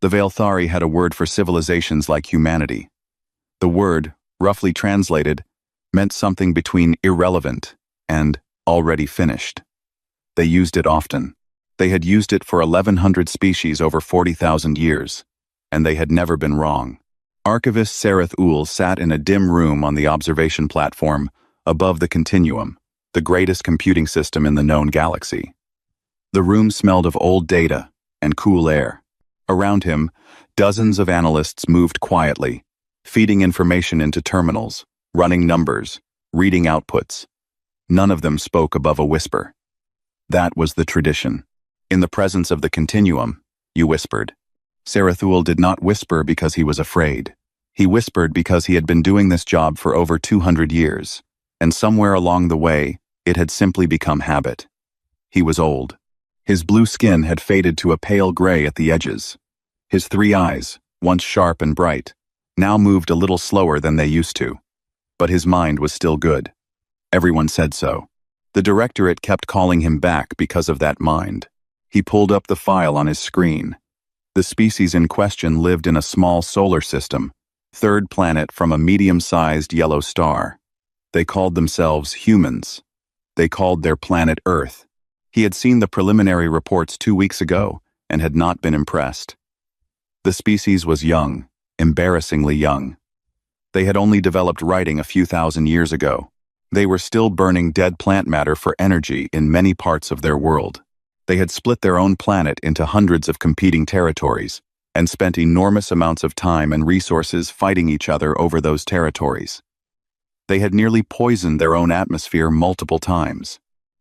The Veilthari had a word for civilizations like humanity. The word, roughly translated, meant something between irrelevant and already finished. They used it often. They had used it for 1,100 species over 40,000 years, and they had never been wrong. Archivist Sareth Ul sat in a dim room on the observation platform above the Continuum, the greatest computing system in the known galaxy. The room smelled of old data and cool air. Around him, dozens of analysts moved quietly, feeding information into terminals, running numbers, reading outputs. None of them spoke above a whisper. That was the tradition. In the presence of the Continuum, you whispered. Sarethul did not whisper because he was afraid. He whispered because he had been doing this job for over 200 years, and somewhere along the way, it had simply become habit. He was old. His blue skin had faded to a pale gray at the edges. His 3 eyes, once sharp and bright, now moved a little slower than they used to. But his mind was still good. Everyone said so. The directorate kept calling him back because of that mind. He pulled up the file on his screen. The species in question lived in a small solar system, 3rd planet from a medium-sized yellow star. They called themselves humans. They called their planet Earth. He had seen the preliminary reports 2 weeks ago and had not been impressed. The species was young, embarrassingly young. They had only developed writing a few thousand years ago. They were still burning dead plant matter for energy in many parts of their world. They had split their own planet into hundreds of competing territories and spent enormous amounts of time and resources fighting each other over those territories. They had nearly poisoned their own atmosphere multiple times.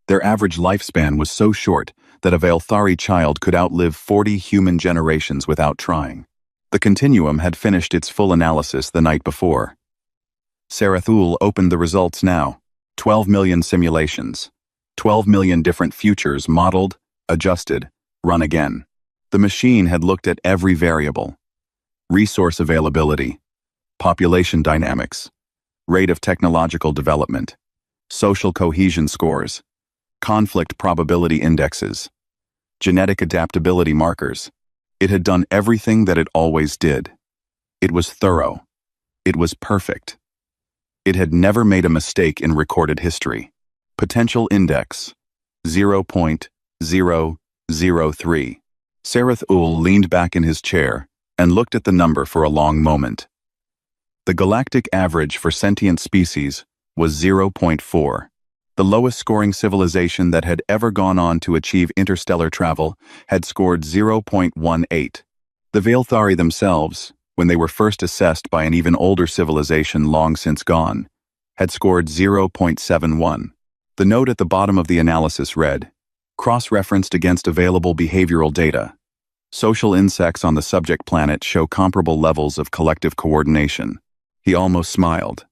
Their average lifespan was so short that a Veilthari child could outlive 40 human generations without trying. The Continuum had finished its full analysis the night before. Sarethul opened the results now. 12 million simulations. 12 million different futures modeled, adjusted, run again. The machine had looked at every variable. Resource availability, population dynamics, rate of technological development, social cohesion scores, conflict probability indexes, genetic adaptability markers. It had done everything that it always did. It was thorough. It was perfect. It had never made a mistake in recorded history. Potential index, 0.003. Sareth Ul leaned back in his chair and looked at the number for a long moment. The galactic average for sentient species was 0.4. The lowest scoring civilization that had ever gone on to achieve interstellar travel had scored 0.18. The Veilthari themselves, when they were first assessed by an even older civilization long since gone, had scored 0.71. The note at the bottom of the analysis read, cross-referenced against available behavioral data. Social insects on the subject planet show comparable levels of collective coordination. He almost smiled.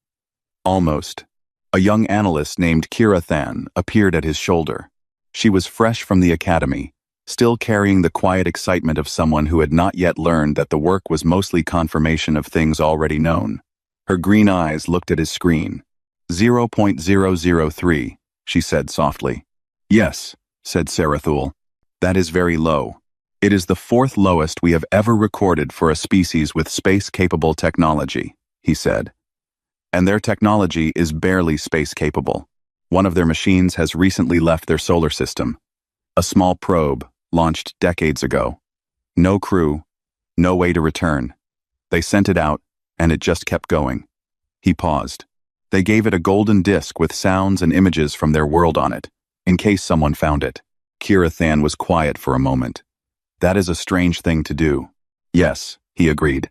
Almost. A young analyst named Kira Than appeared at his shoulder. She was fresh from the academy, still carrying the quiet excitement of someone who had not yet learned that the work was mostly confirmation of things already known. Her green eyes looked at his screen. 0.003, she said softly. Yes, said Sarethul. That is very low. It is the 4th lowest we have ever recorded for a species with space-capable technology, he said. And their technology is barely space-capable. One of their machines has recently left their solar system. A small probe, launched decades ago. No crew, no way to return. They sent it out, and it just kept going. He paused. They gave it a golden disc with sounds and images from their world on it, in case someone found it. Kira Than was quiet for a moment. That is a strange thing to do. Yes, he agreed.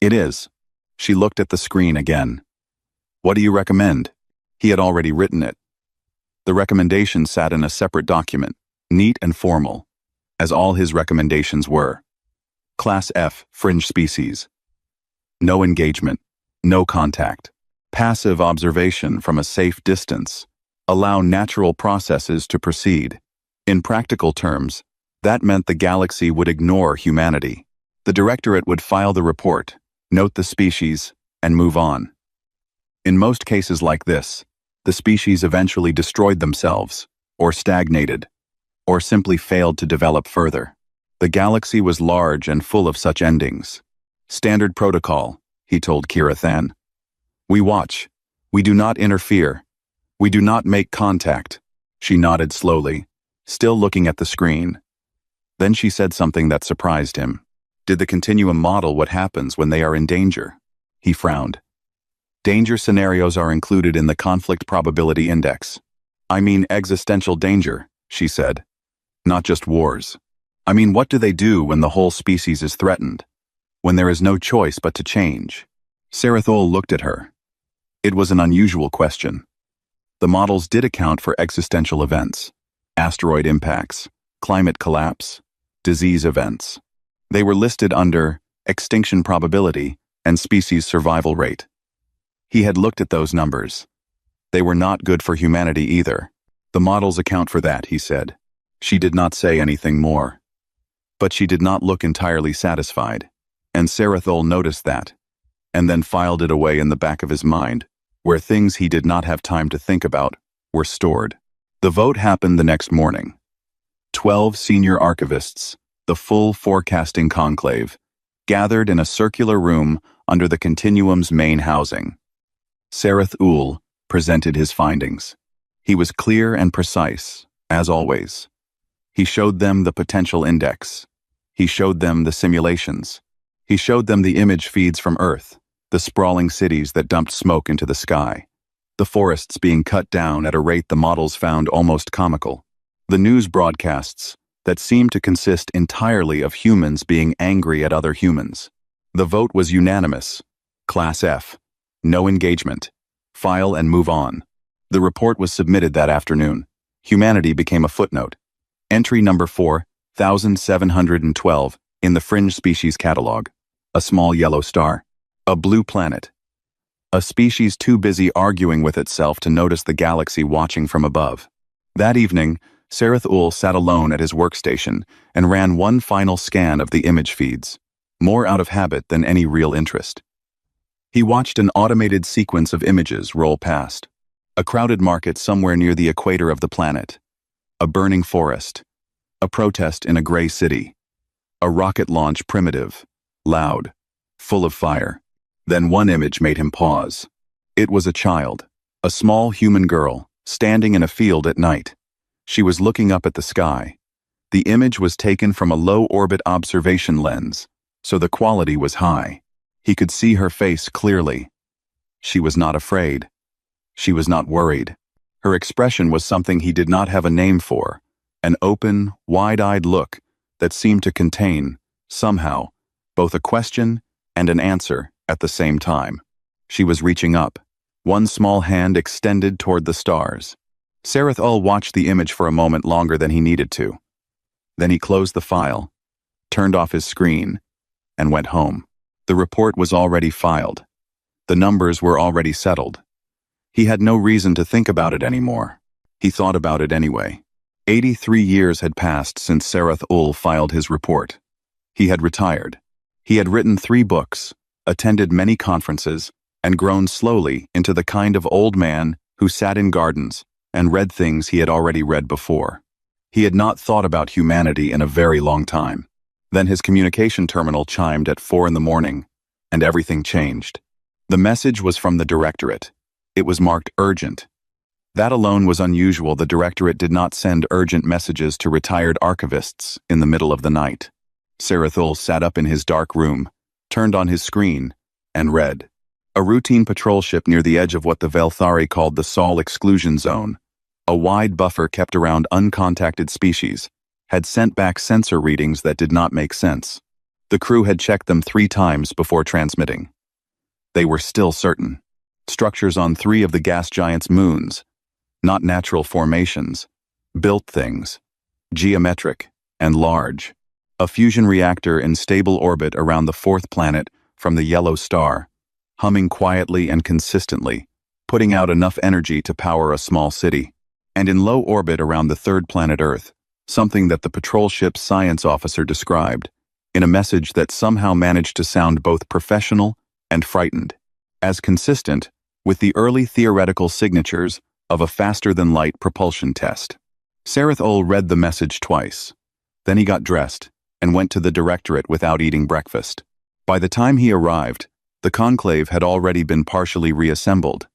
It is. She looked at the screen again. What do you recommend? He had already written it. The recommendation sat in a separate document, neat and formal, as all his recommendations were. Class F, fringe species. No engagement, no contact. Passive observation from a safe distance. Allow natural processes to proceed. In practical terms, that meant the galaxy would ignore humanity. The directorate would file the report, note the species, and move on. In most cases like this, the species eventually destroyed themselves, or stagnated, or simply failed to develop further. The galaxy was large and full of such endings. Standard protocol, he told Kira Than. We watch. We do not interfere. We do not make contact. She nodded slowly, still looking at the screen. Then she said something that surprised him. Did the continuum model what happens when they are in danger? He frowned. Danger scenarios are included in the conflict probability index. I mean existential danger, she said. Not just wars. I mean, what do they do when the whole species is threatened? When there is no choice but to change? Sarathol looked at her. It was an unusual question. The models did account for existential events. Asteroid impacts, climate collapse, disease events. They were listed under extinction probability and species survival rate. He had looked at those numbers. They were not good for humanity either. The models account for that, he said. She did not say anything more. But she did not look entirely satisfied, and Sarathol noticed that, and then filed it away in the back of his mind, where things he did not have time to think about were stored. The vote happened the next morning. 12 senior archivists, the full forecasting conclave, gathered in a circular room under the continuum's main housing. Sarath Ul presented his findings. He was clear and precise, as always. He showed them the potential index. He showed them the simulations. He showed them the image feeds from Earth, the sprawling cities that dumped smoke into the sky, the forests being cut down at a rate the models found almost comical, the news broadcasts that seemed to consist entirely of humans being angry at other humans. The vote was unanimous. Class F. No engagement. File and move on. The report was submitted that afternoon. Humanity became a footnote. Entry number 4712 in the Fringe Species Catalog. A small yellow star. A blue planet. A species too busy arguing with itself to notice the galaxy watching from above. That evening, Sarath Ul sat alone at his workstation and ran one final scan of the image feeds, more out of habit than any real interest. He watched an automated sequence of images roll past. A crowded market somewhere near the equator of the planet. A burning forest. A protest in a gray city. A rocket launch primitive, loud, full of fire. Then one image made him pause. It was a child, a small human girl, standing in a field at night. She was looking up at the sky. The image was taken from a low-orbit observation lens, so the quality was high. He could see her face clearly. She was not afraid. She was not worried. Her expression was something he did not have a name for, an open, wide-eyed look that seemed to contain, somehow, both a question and an answer at the same time. She was reaching up, one small hand extended toward the stars. Sarath Ul watched the image for a moment longer than he needed to. Then he closed the file, turned off his screen, and went home. The report was already filed. The numbers were already settled. He had no reason to think about it anymore. He thought about it anyway. 83 years had passed since Sarath Ul filed his report. He had retired. He had written 3 books, attended many conferences, and grown slowly into the kind of old man who sat in gardens and read things he had already read before. He had not thought about humanity in a very long time. Then his communication terminal chimed at 4 in the morning, and everything changed. The message was from the directorate. It was marked urgent. That alone was unusual. The directorate did not send urgent messages to retired archivists in the middle of the night. Sarath Ul sat up in his dark room, turned on his screen, and read. A routine patrol ship near the edge of what the Velthari called the Sol exclusion zone, a wide buffer kept around uncontacted species, had sent back sensor readings that did not make sense. The crew had checked them 3 times before transmitting. They were still certain. Structures on 3 of the gas giant's moons, not natural formations, built things, geometric and large. A fusion reactor in stable orbit around the 4th planet from the yellow star, humming quietly and consistently, putting out enough energy to power a small city. And in low orbit around the 3rd planet Earth, something that the patrol ship's science officer described, in a message that somehow managed to sound both professional and frightened, as consistent with the early theoretical signatures of a faster-than-light propulsion test. Sarath Ul read the message twice. Then he got dressed and went to the directorate without eating breakfast. By the time he arrived, the conclave had already been partially reassembled.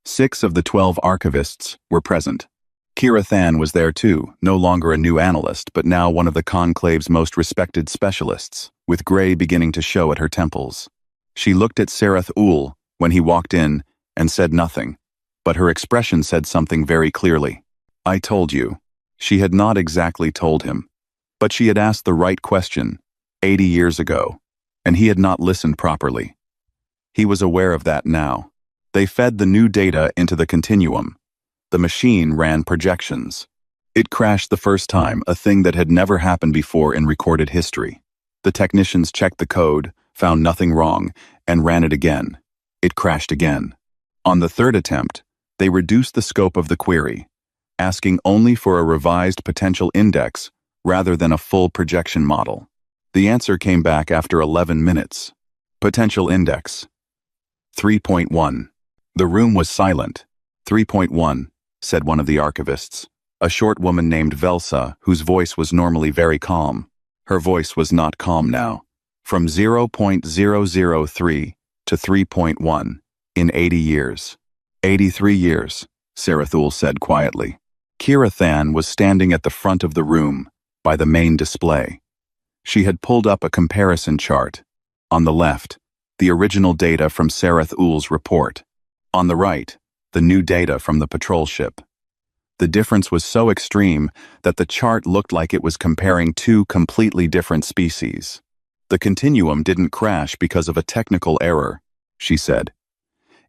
6 of the 12 archivists were present. Kira Than was there too, no longer a new analyst, but now one of the conclave's most respected specialists, with gray beginning to show at her temples. She looked at Sarath Ul when he walked in and said nothing, but her expression said something very clearly. I told you. She had not exactly told him, but she had asked the right question 80 years ago, and he had not listened properly. He was aware of that now. They fed the new data into the continuum. The machine ran projections. It crashed the first time, a thing that had never happened before in recorded history. The technicians checked the code, found nothing wrong, and ran it again. It crashed again. On the third attempt, they reduced the scope of the query, asking only for a revised potential index rather than a full projection model. The answer came back after 11 minutes. Potential index 3.1. The room was silent. 3.1, said one of the archivists, a short woman named Velsa, whose voice was normally very calm. Her voice was not calm now. From 0.003 to 3.1 in 80 years. 83 years, Sarathul said quietly. Kira Than was standing at the front of the room, by the main display. She had pulled up a comparison chart. On the left, the original data from Sarath Ul's report. On the right, the new data from the patrol ship. The difference was so extreme that the chart looked like it was comparing 2 completely different species. The continuum didn't crash because of a technical error, she said.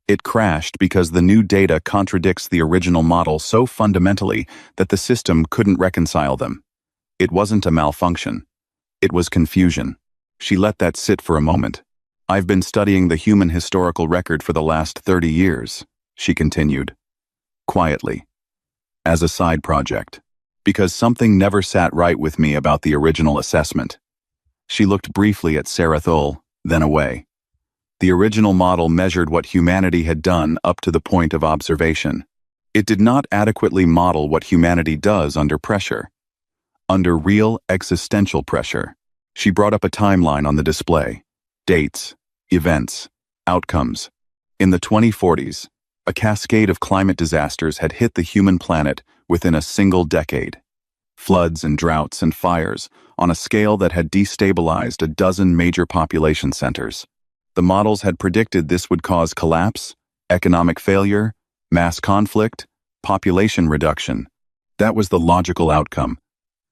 It crashed because the new data contradicts the original model so fundamentally that the system couldn't reconcile them. It wasn't a malfunction. It was confusion. She let that sit for a moment. I've been studying the human historical record for the last 30 years, she continued, quietly, as a side project, because something never sat right with me about the original assessment. She looked briefly at Sarath Ul, then away. The original model measured what humanity had done up to the point of observation. It did not adequately model what humanity does under pressure. Under real existential pressure. She brought up a timeline on the display. Dates, events, outcomes. In the 2040s, a cascade of climate disasters had hit the human planet within a single decade. Floods and droughts and fires on a scale that had destabilized a dozen major population centers. The models had predicted this would cause collapse, economic failure, mass conflict, population reduction. That was the logical outcome,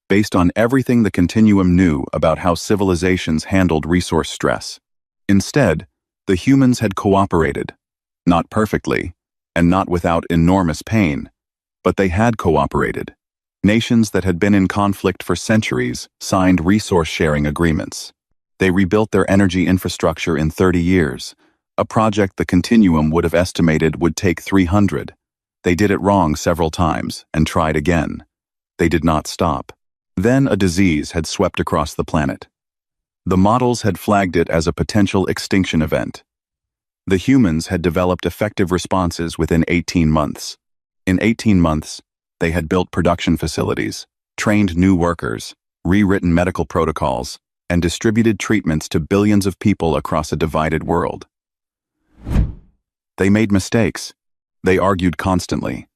based on everything the continuum knew about how civilizations handled resource stress. Instead, the humans had cooperated, not perfectly, and not without enormous pain, but they had cooperated. Nations that had been in conflict for centuries signed resource-sharing agreements. They rebuilt their energy infrastructure in 30 years, a project the continuum would have estimated would take 300. They did it wrong several times and tried again. They did not stop. Then a disease had swept across the planet. The models had flagged it as a potential extinction event. The humans had developed effective responses within 18 months. In 18 months, they had built production facilities, trained new workers, rewritten medical protocols, and distributed treatments to billions of people across a divided world. They made mistakes. They argued constantly.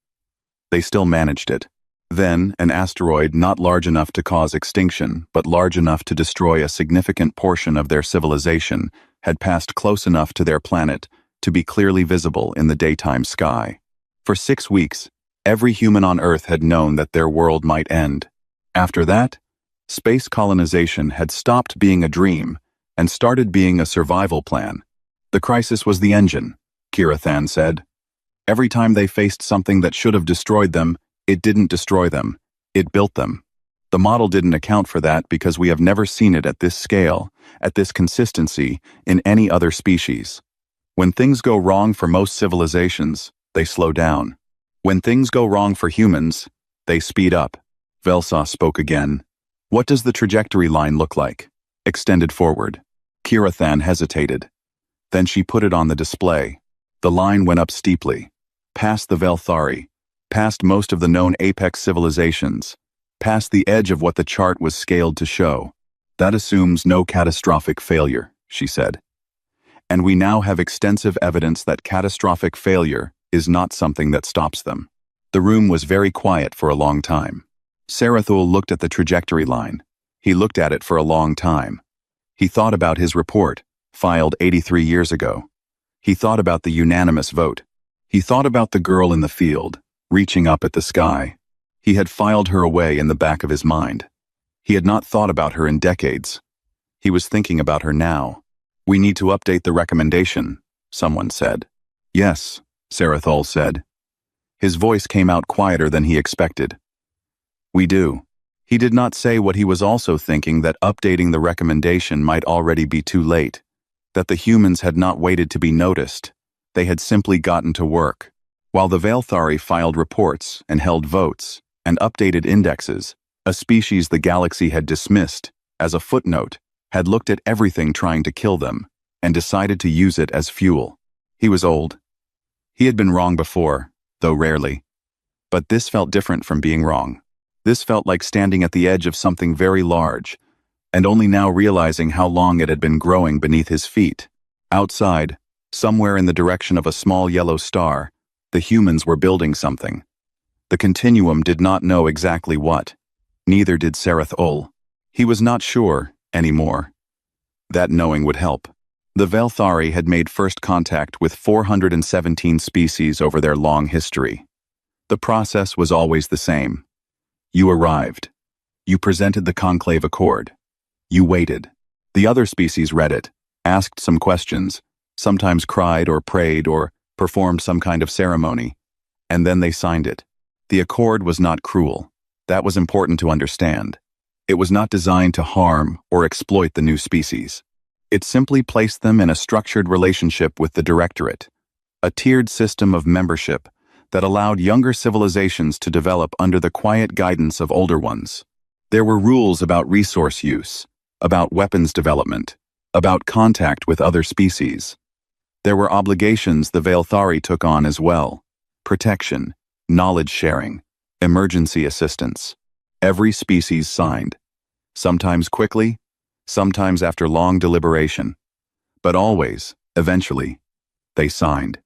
They still managed it. Then, an asteroid not large enough to cause extinction, but large enough to destroy a significant portion of their civilization, had passed close enough to their planet to be clearly visible in the daytime sky. For 6 weeks, every human on Earth had known that their world might end. After that, space colonization had stopped being a dream and started being a survival plan. The crisis was the engine, Kira Than said. Every time they faced something that should have destroyed them, it didn't destroy them, it built them. The model didn't account for that because we have never seen it at this scale, at this consistency, in any other species. When things go wrong for most civilizations, they slow down. When things go wrong for humans, they speed up. Velsa spoke again. What does the trajectory line look like? Extended forward. Kira Than hesitated. Then she put it on the display. The line went up steeply, past the Velthari, past most of the known apex civilizations, past the edge of what the chart was scaled to show. That assumes no catastrophic failure, she said. And we now have extensive evidence that catastrophic failure is not something that stops them. The room was very quiet for a long time. Sarathul looked at the trajectory line. He looked at it for a long time. He thought about his report, filed 83 years ago. He thought about the unanimous vote. He thought about the girl in the field, reaching up at the sky. He had filed her away in the back of his mind. He had not thought about her in decades. He was thinking about her now. We need to update the recommendation, someone said. Yes, Sarathul said. His voice came out quieter than he expected. We do. He did not say what he was also thinking, that updating the recommendation might already be too late, that the humans had not waited to be noticed. They had simply gotten to work. While the Veilthari filed reports and held votes and updated indexes, a species the galaxy had dismissed as a footnote had looked at everything trying to kill them and decided to use it as fuel. He was old. He had been wrong before, though rarely. But this felt different from being wrong. This felt like standing at the edge of something very large, and only now realizing how long it had been growing beneath his feet. Outside, somewhere in the direction of a small yellow star, the humans were building something. The Continuum did not know exactly what. Neither did Sarathul. He was not sure anymore. That knowing would help. The Veilthari had made first contact with 417 species over their long history. The process was always the same. You arrived. You presented the conclave accord. You waited. The other species read it, asked some questions, sometimes cried or prayed or performed some kind of ceremony, and then they signed it. The accord was not cruel. That was important to understand. It was not designed to harm or exploit the new species. It simply placed them in a structured relationship with the Directorate, a tiered system of membership that allowed younger civilizations to develop under the quiet guidance of older ones. There were rules about resource use, about weapons development, about contact with other species. There were obligations the Veilthari took on as well: protection, knowledge sharing, emergency assistance. Every species signed, sometimes quickly, sometimes after long deliberation, but always, eventually, they signed.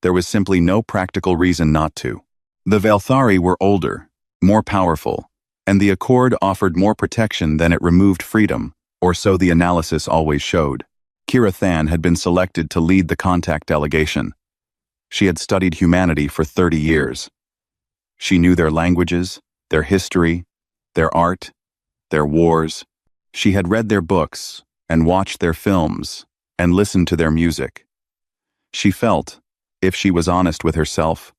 There was simply no practical reason not to. The Veilthari were older, more powerful, and the accord offered more protection than it removed freedom, or so the analysis always showed. Kira Than had been selected to lead the contact delegation. She had studied humanity for 30 years. She knew their languages, their history, their art, their wars. She had read their books and watched their films and listened to their music. She felt, if she was honest with herself,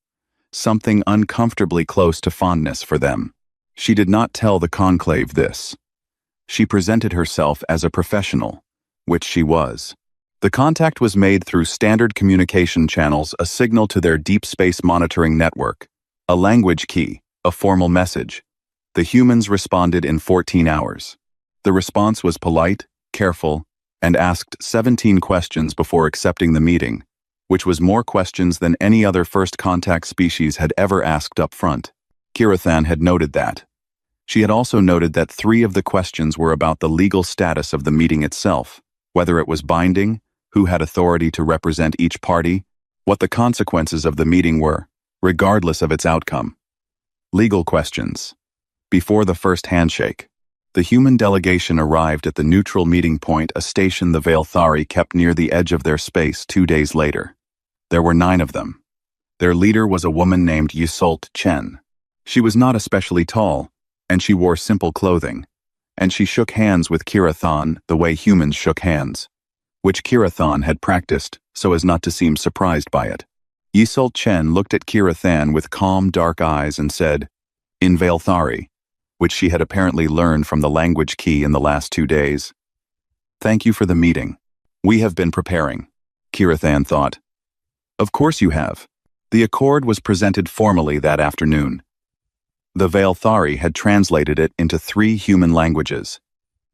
something uncomfortably close to fondness for them. She did not tell the conclave this. She presented herself as a professional, which she was. The contact was made through standard communication channels, a signal to their deep space monitoring network, a language key, a formal message. The humans responded in 14 hours. The response was polite, careful, and asked 17 questions before accepting the meeting, which was more questions than any other first contact species had ever asked up front. Kira Than had noted that. She had also noted that 3 of the questions were about the legal status of the meeting itself, whether it was binding, who had authority to represent each party, what the consequences of the meeting were, regardless of its outcome. Legal questions. Before the first handshake, the human delegation arrived at the neutral meeting point, a station the Veilthari kept near the edge of their space 2 days later. There were 9 of them. Their leader was a woman named Yseult Chen. She was not especially tall, and she wore simple clothing, and she shook hands with Kira Than the way humans shook hands, which Kira Than had practiced so as not to seem surprised by it. Yseult Chen looked at Kira Than with calm, dark eyes and said, in Veilthari, which she had apparently learned from the language key in the last 2 days. Thank you for the meeting. We have been preparing, Kira Than thought. Of course you have. The accord was presented formally that afternoon. The Veilthari had translated it into 3 human languages.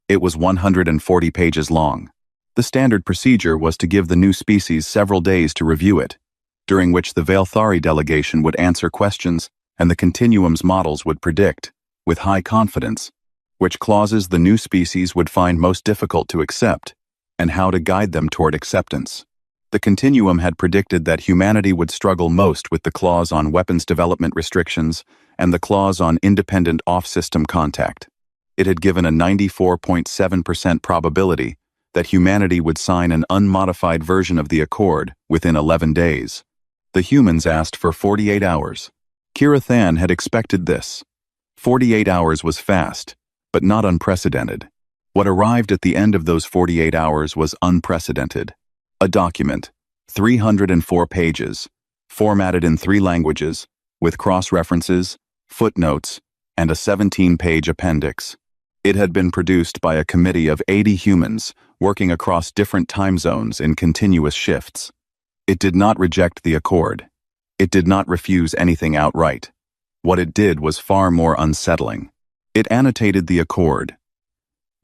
It was 140 pages long. The standard procedure was to give the new species several days to review it, during which the Veilthari delegation would answer questions and the Continuum's models would predict, with high confidence, which clauses the new species would find most difficult to accept, and how to guide them toward acceptance. The continuum had predicted that humanity would struggle most with the clause on weapons development restrictions and the clause on independent off-system contact. It had given a 94.7% probability that humanity would sign an unmodified version of the accord within 11 days. The humans asked for 48 hours. Kira Than had expected this. 48 hours was fast, but not unprecedented. What arrived at the end of those 48 hours was unprecedented. A document, 304 pages, formatted in 3 languages, with cross-references, footnotes, and a 17-page appendix. It had been produced by a committee of 80 humans working across different time zones in continuous shifts. It did not reject the accord. It did not refuse anything outright. What it did was far more unsettling. It annotated the accord.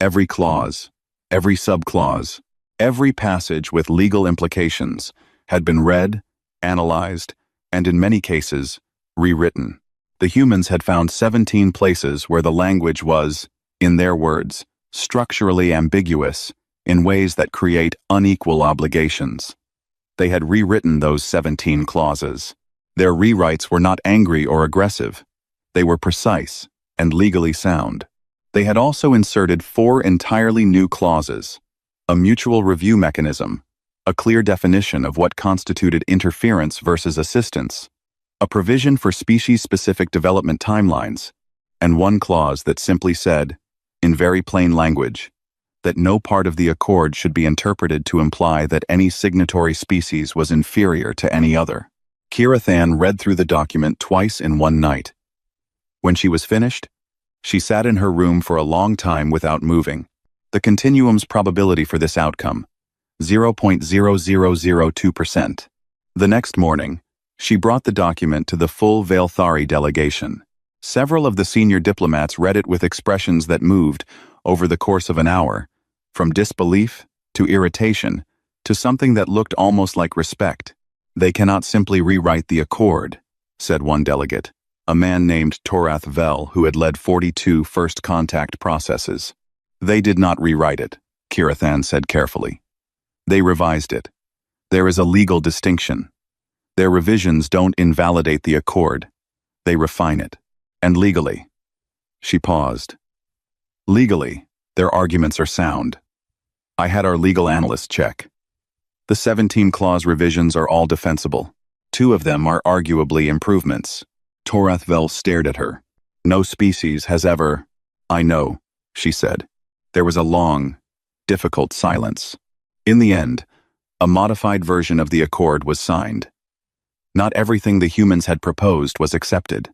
Every clause, every subclause, every passage with legal implications had been read, analyzed, and in many cases, rewritten. The humans had found 17 places where the language was, in their words, structurally ambiguous in ways that create unequal obligations. They had rewritten those 17 clauses. Their rewrites were not angry or aggressive. They were precise and legally sound. They had also inserted 4 entirely new clauses: a mutual review mechanism, a clear definition of what constituted interference versus assistance, a provision for species-specific development timelines, and one clause that simply said, in very plain language, that no part of the accord should be interpreted to imply that any signatory species was inferior to any other. Kira Than read through the document twice in one night. When she was finished, she sat in her room for a long time without moving. The continuum's probability for this outcome, 0.0002%. The next morning, she brought the document to the full Vailthari delegation. Several of the senior diplomats read it with expressions that moved, over the course of an hour, from disbelief to irritation to something that looked almost like respect. "They cannot simply rewrite the accord," said one delegate, a man named Torath Vel who had led 42 first contact processes. "They did not rewrite it," Kira Than said carefully. "They revised it. There is a legal distinction. Their revisions don't invalidate the accord. They refine it. And legally." She paused. "Legally, their arguments are sound. I had our legal analysts check. The 17-clause revisions are all defensible. 2 of them are arguably improvements." Torath Vel stared at her. "No species has ever—" "I know," she said. There was a long, difficult silence. In the end, a modified version of the accord was signed. Not everything the humans had proposed was accepted,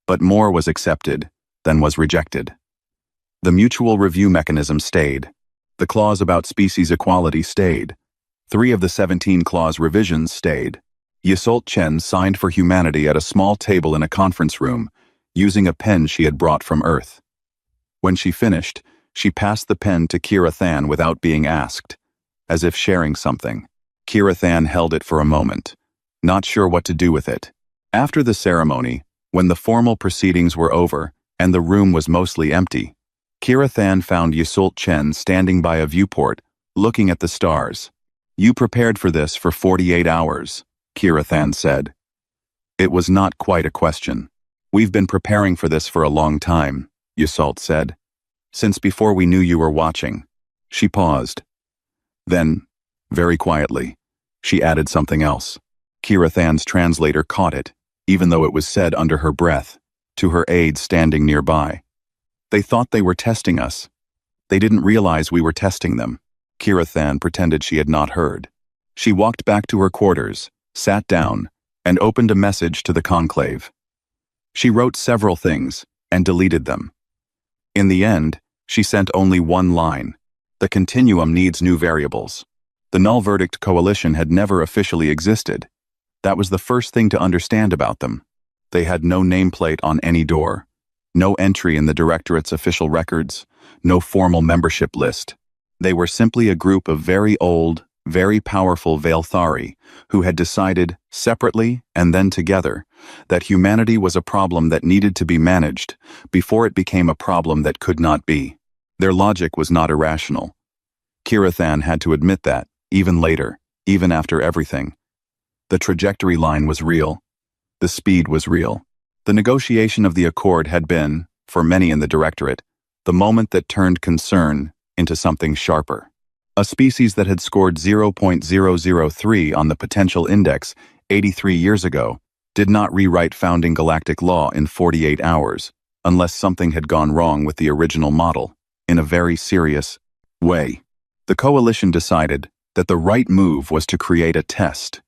but more was accepted than was rejected. The mutual review mechanism stayed. The clause about species equality stayed. 3 of the 17-clause revisions stayed. Yseult Chen signed for humanity at a small table in a conference room, using a pen she had brought from Earth. When she finished, she passed the pen to Kira Than without being asked, as if sharing something. Kira Than held it for a moment, not sure what to do with it. After the ceremony, when the formal proceedings were over and the room was mostly empty, Kira Than found Yseult Chen standing by a viewport, looking at the stars. "You prepared for this for 48 hours, Kira Than said. It was not quite a question. "We've been preparing for this for a long time," Yseult said. "Since before we knew you were watching." She paused. Then, very quietly, she added something else. Kira Than's translator caught it, even though it was said under her breath, to her aides standing nearby. "They thought they were testing us. They didn't realize we were testing them." Kira Than pretended she had not heard. She walked back to her quarters, sat down, and opened a message to the conclave. She wrote several things and deleted them. In the end, she sent only one line. "The continuum needs new variables." The null verdict coalition had never officially existed. That was the first thing to understand about them. They had no nameplate on any door, no entry in the Directorate's official records, no formal membership list. They were simply a group of very old, very powerful Veilthari, who had decided, separately and then together, that humanity was a problem that needed to be managed before it became a problem that could not be. Their logic was not irrational. Kirathan had to admit that, even later, even after everything. The trajectory line was real. The speed was real. The negotiation of the accord had been, for many in the Directorate, the moment that turned concern into something sharper. A species that had scored 0.003 on the potential index 83 years ago did not rewrite founding galactic law in 48 hours, unless something had gone wrong with the original model, in a very serious way. The coalition decided that the right move was to create a test.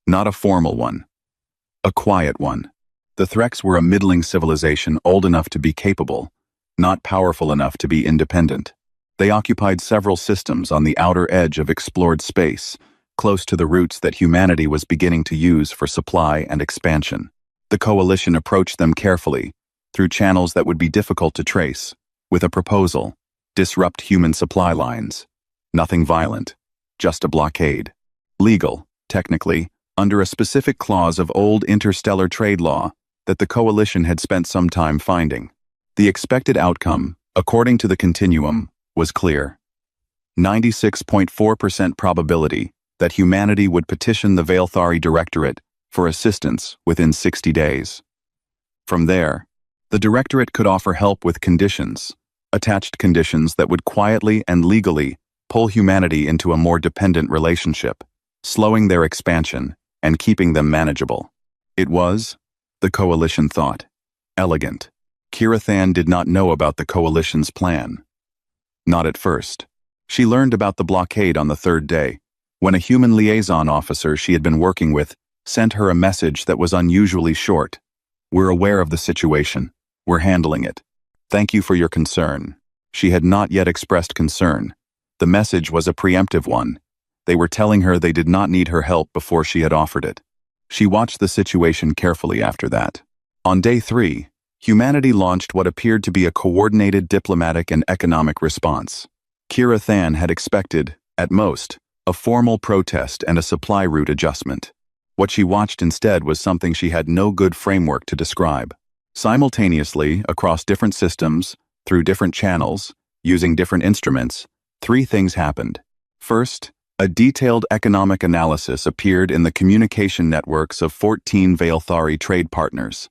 Not a formal one. A quiet one. The Threks were a middling civilization old enough to be capable, not powerful enough to be independent. They occupied several systems on the outer edge of explored space, close to the routes that humanity was beginning to use for supply and expansion. The coalition approached them carefully, through channels that would be difficult to trace, with a proposal: disrupt human supply lines. Nothing violent, just a blockade. Legal, technically, under a specific clause of old interstellar trade law that the coalition had spent some time finding. The expected outcome, according to the continuum, was clear. 96.4% probability that humanity would petition the Veilthari Directorate for assistance within 60 days. From there, the Directorate could offer help with conditions, attached conditions that would quietly and legally pull humanity into a more dependent relationship, slowing their expansion and keeping them manageable. It was, the coalition thought, elegant. Kirathan did not know about the coalition's plan. Not at first. She learned about the blockade on the third day, when a human liaison officer she had been working with sent her a message that was unusually short. "We're aware of the situation. We're handling it. Thank you for your concern." She had not yet expressed concern. The message was a preemptive one. They were telling her they did not need her help before she had offered it. She watched the situation carefully after that. On day 3, humanity launched what appeared to be a coordinated diplomatic and economic response. Kirathan had expected, at most, a formal protest and a supply route adjustment. What she watched instead was something she had no good framework to describe. Simultaneously, across different systems, through different channels, using different instruments, 3 things happened. First, a detailed economic analysis appeared in the communication networks of 14 Veilthari trade partners.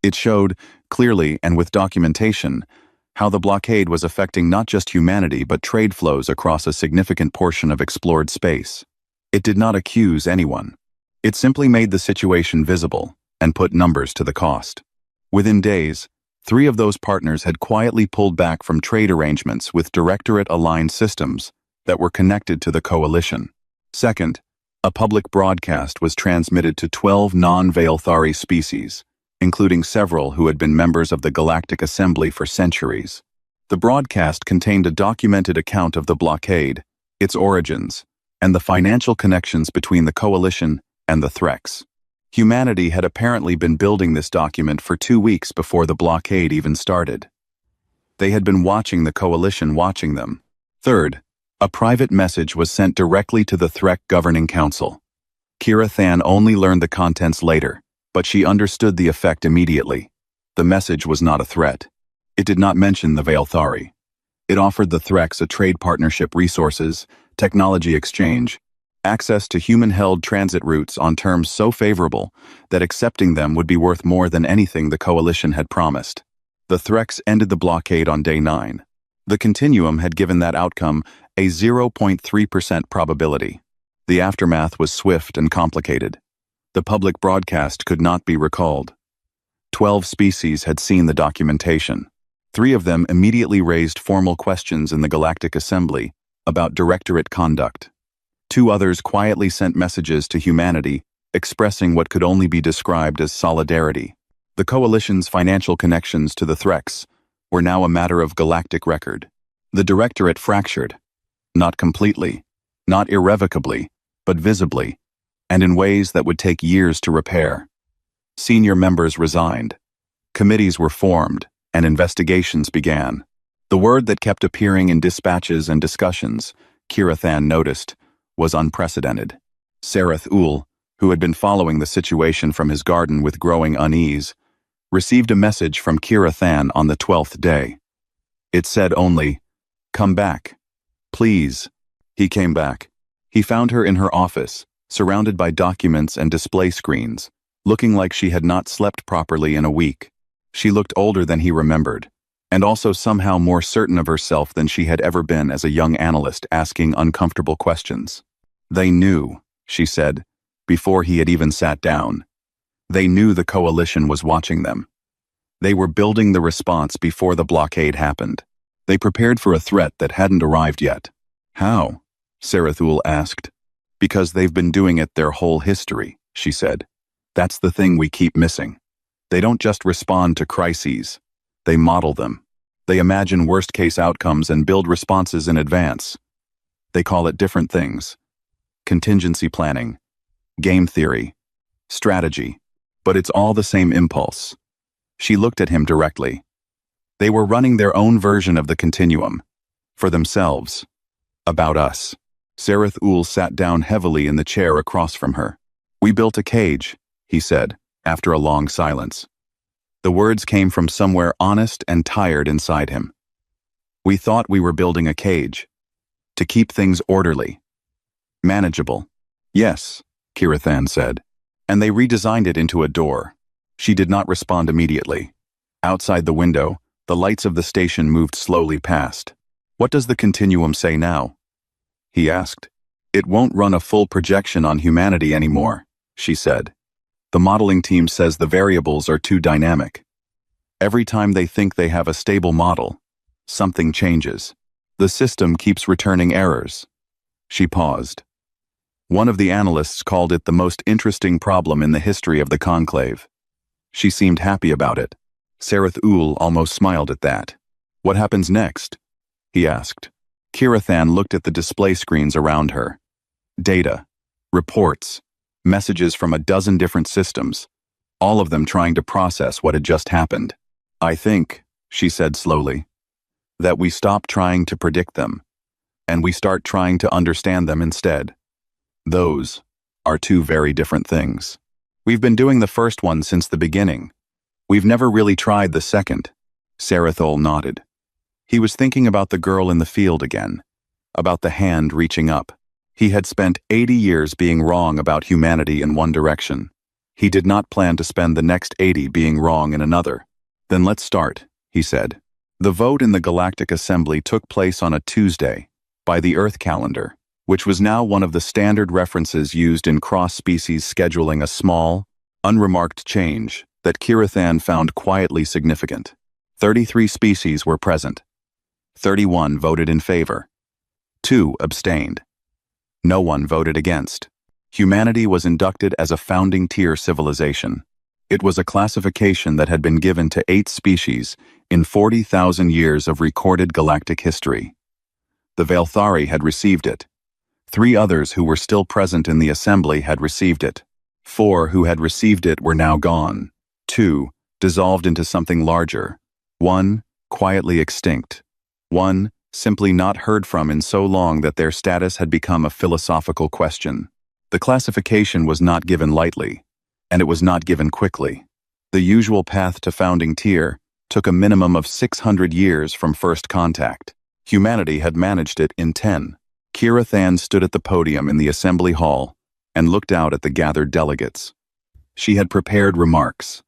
It showed, clearly and with documentation, how the blockade was affecting not just humanity but trade flows across a significant portion of explored space. It did not accuse anyone. It simply made the situation visible and put numbers to the cost. Within days, 3 of those partners had quietly pulled back from trade arrangements with Directorate-aligned systems that were connected to the coalition. Second, a public broadcast was transmitted to 12 non-Veilthari species, including several who had been members of the Galactic Assembly for centuries. The broadcast contained a documented account of the blockade, its origins, and the financial connections between the coalition and the Threks. Humanity had apparently been building this document for 2 weeks before the blockade even started. They had been watching the coalition watching them. Third, a private message was sent directly to the Threk Governing Council. Kirathan only learned the contents later, but she understood the effect immediately. The message was not a threat. It did not mention the Veilthari. It offered the Threks a trade partnership, resources, technology exchange, access to human-held transit routes on terms so favorable that accepting them would be worth more than anything the coalition had promised. The Threks ended the blockade on day 9. The continuum had given that outcome a 0.3% probability. The aftermath was swift and complicated. The public broadcast could not be recalled. 12 species had seen the documentation. 3 of them immediately raised formal questions in the Galactic Assembly about Directorate conduct. 2 others quietly sent messages to humanity expressing what could only be described as solidarity. The coalition's financial connections to the Threks were now a matter of galactic record. The Directorate fractured. Not completely, not irrevocably, but visibly, and in ways that would take years to repair. Senior members resigned. Committees were formed, and investigations began. The word that kept appearing in dispatches and discussions, Kirathan noticed, was unprecedented. Sareth Ul, who had been following the situation from his garden with growing unease, received a message from Kira Than on the 12th day. It said only, "Come back. Please." He came back. He found her in her office, surrounded by documents and display screens, looking like she had not slept properly in a week. She looked older than he remembered, and also somehow more certain of herself than she had ever been as a young analyst asking uncomfortable questions. "They knew," she said, before he had even sat down. They knew the coalition was watching them. They were building the response before the blockade happened. They prepared for a threat that hadn't arrived yet. "How?" Sareth Ul asked. "Because they've been doing it their whole history," she said. "That's the thing we keep missing. They don't just respond to crises. They model them. They imagine worst-case outcomes and build responses in advance. They call it different things. Contingency planning, game theory, strategy, but it's all the same impulse." She looked at him directly. They were running their own version of the continuum. For themselves. About us. Sareth Ul sat down heavily in the chair across from her. "We built a cage," he said, after a long silence. The words came from somewhere honest and tired inside him. "We thought we were building a cage. To keep things orderly. Manageable." "Yes," Kira Than said. "And they redesigned it into a door." She did not respond immediately. Outside the window, the lights of the station moved slowly past. "What does the continuum say now?" he asked. "It won't run a full projection on humanity anymore," she said. "The modeling team says the variables are too dynamic. Every time they think they have a stable model, something changes. The system keeps returning errors." She paused. One of the analysts called it the most interesting problem in the history of the conclave. She seemed happy about it. Sareth Ul almost smiled at that. "What happens next?" he asked. Kira Than looked at the display screens around her. Data, reports, messages from a dozen different systems, all of them trying to process what had just happened. "I think," she said slowly, "that we stop trying to predict them, and we start trying to understand them instead. Those are two very different things. We've been doing the first one since the beginning. We've never really tried the second." Sareth Ul nodded. He was thinking about the girl in the field again, about the hand reaching up. He had spent 80 years being wrong about humanity in one direction. He did not plan to spend the next 80 being wrong in another. "Then let's start," he said. The vote in the Galactic Assembly took place on a Tuesday, by the Earth calendar, which was now one of the standard references used in cross-species scheduling, a small, unremarked change that Kira Than found quietly significant. 33 species were present. 31 voted in favor. 2 abstained. No one voted against. Humanity was inducted as a founding tier civilization. It was a classification that had been given to 8 species in 40,000 years of recorded galactic history. The Velthari had received it. 3 others who were still present in the assembly had received it. 4 who had received it were now gone. 2 dissolved into something larger. 1 quietly extinct. 1 simply not heard from in so long that their status had become a philosophical question. The classification was not given lightly, and it was not given quickly. The usual path to founding tier took a minimum of 600 years from first contact. Humanity had managed it in 10. Kira Than stood at the podium in the assembly hall and looked out at the gathered delegates. She had prepared remarks.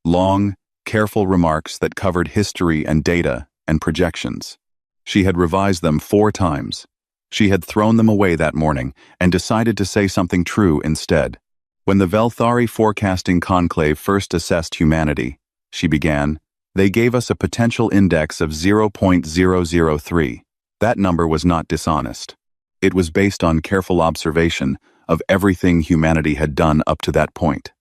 Long, careful remarks that covered history and data and projections. She had revised them 4 times. She had thrown them away that morning and decided to say something true instead. "When the Velthari Forecasting Conclave first assessed humanity," she began, "they gave us a potential index of 0.003. That number was not dishonest. It was based on careful observation of everything humanity had done up to that point.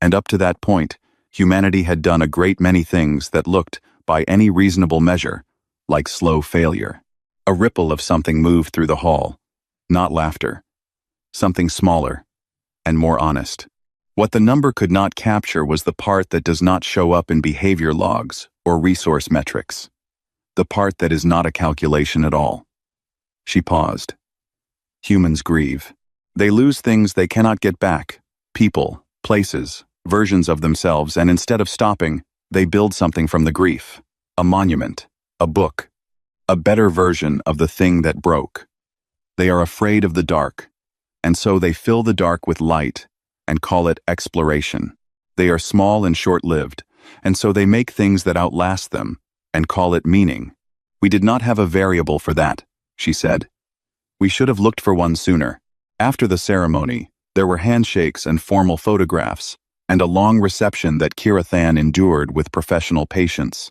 And up to that point, humanity had done a great many things that looked, by any reasonable measure, like slow failure. A ripple of something moved through the hall. Not laughter. Something smaller and more honest. What the number could not capture was the part that does not show up in behavior logs or resource metrics. The part that is not a calculation at all." She paused. Humans grieve. They lose things they cannot get back. People, places, versions of themselves, and instead of stopping, they build something from the grief. A monument, a book, a better version of the thing that broke. They are afraid of the dark, and so they fill the dark with light and call it exploration. They are small and short-lived, and so they make things that outlast them and call it meaning. We did not have a variable for that, she said. We should have looked for one sooner. After the ceremony, there were handshakes and formal photographs, and a long reception that Kirathan endured with professional patience.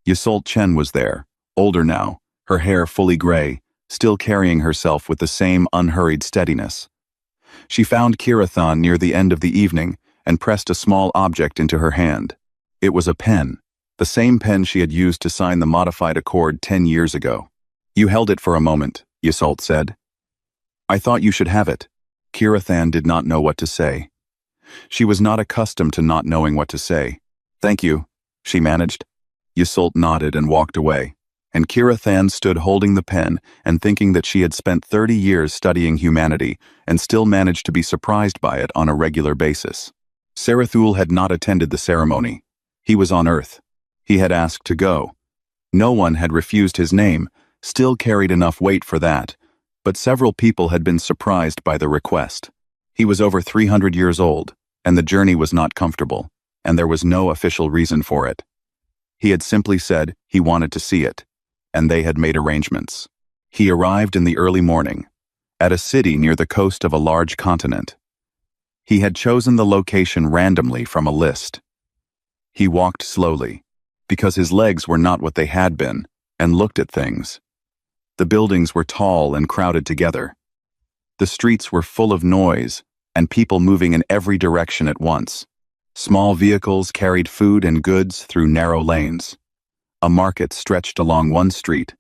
Yseult Chen was there, older now, her hair fully gray, still carrying herself with the same unhurried steadiness. She found Kirathan near the end of the evening and pressed a small object into her hand. It was a pen, the same pen she had used to sign the modified accord 10 years ago. You held it for a moment, Yseult said. I thought you should have it. Kirathan did not know what to say. She was not accustomed to not knowing what to say. Thank you, she managed. Yseult nodded and walked away, and Kirathan stood holding the pen and thinking that she had spent 30 years studying humanity and still managed to be surprised by it on a regular basis. Sarathul had not attended the ceremony. He was on Earth. He had asked to go. No one had refused his name, still carried enough weight for that, but several people had been surprised by the request. He was over 300 years old, and the journey was not comfortable, and there was no official reason for it. He had simply said he wanted to see it, and they had made arrangements. He arrived in the early morning, at a city near the coast of a large continent. He had chosen the location randomly from a list. He walked slowly, because his legs were not what they had been, and looked at things. The buildings were tall and crowded together. The streets were full of noise, and people moving in every direction at once. Small vehicles carried food and goods through narrow lanes. A market stretched along one street,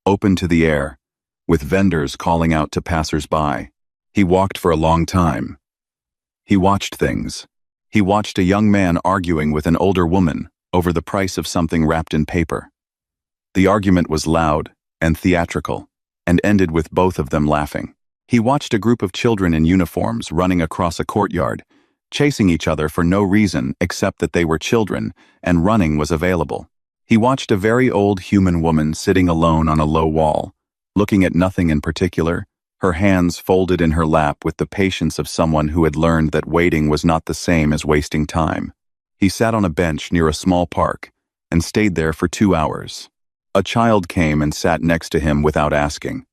open to the air, with vendors calling out to passers-by. He walked for a long time. He watched things. He watched a young man arguing with an older woman over the price of something wrapped in paper. The argument was loud and theatrical, and ended with both of them laughing. He watched a group of children in uniforms running across a courtyard, chasing each other for no reason except that they were children and running was available. He watched a very old human woman sitting alone on a low wall, looking at nothing in particular, her hands folded in her lap with the patience of someone who had learned that waiting was not the same as wasting time. He sat on a bench near a small park and stayed there for 2 hours. A child came and sat next to him without asking.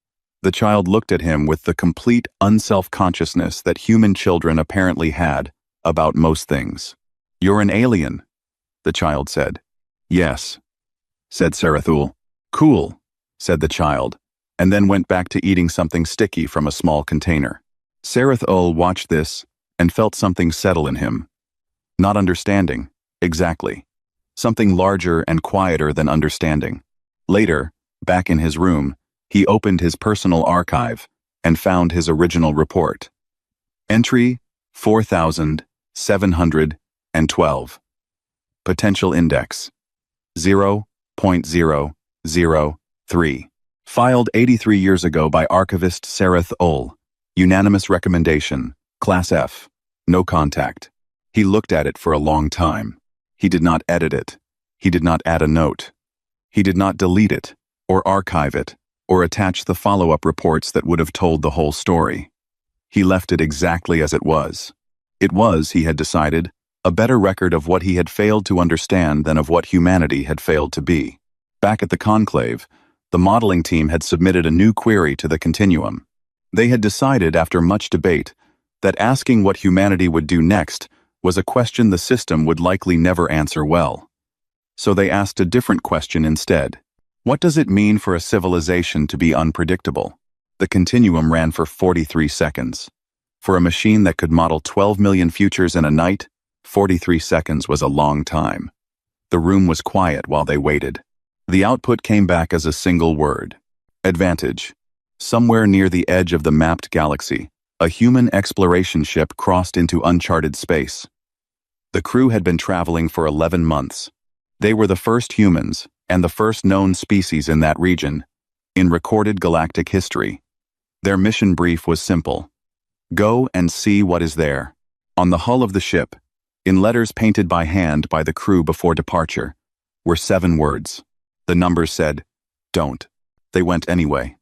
The child looked at him with the complete unself-consciousness that human children apparently had about most things. "You're an alien," the child said. "Yes," said Sarathul. "Cool," said the child, and then went back to eating something sticky from a small container. Sarathul watched this and felt something settle in him. Not understanding, exactly. Something larger and quieter than understanding. Later, back in his room, he opened his personal archive and found his original report. Entry 4712. Potential index 0.003. Filed 83 years ago by archivist Sarath Ul. Unanimous recommendation, Class F. No contact. He looked at it for a long time. He did not edit it. He did not add a note. He did not delete it, or archive it, or attach the follow-up reports that would have told the whole story. He left it exactly as it was. It was, he had decided, a better record of what he had failed to understand than of what humanity had failed to be. Back at the conclave, the modeling team had submitted a new query to the continuum. They had decided, after much debate, that asking what humanity would do next was a question the system would likely never answer well. So they asked a different question instead. What does it mean for a civilization to be unpredictable? The continuum ran for 43 seconds. For a machine that could model 12 million futures in a night, 43 seconds was a long time. The room was quiet while they waited. The output came back as a single word. Advantage. Somewhere near the edge of the mapped galaxy, a human exploration ship crossed into uncharted space. The crew had been traveling for 11 months. They were the first humans, and the first known species in that region, in recorded galactic history. Their mission brief was simple. Go and see what is there. On the hull of the ship, in letters painted by hand by the crew before departure, were 7 words. The numbers said, "Don't." They went anyway.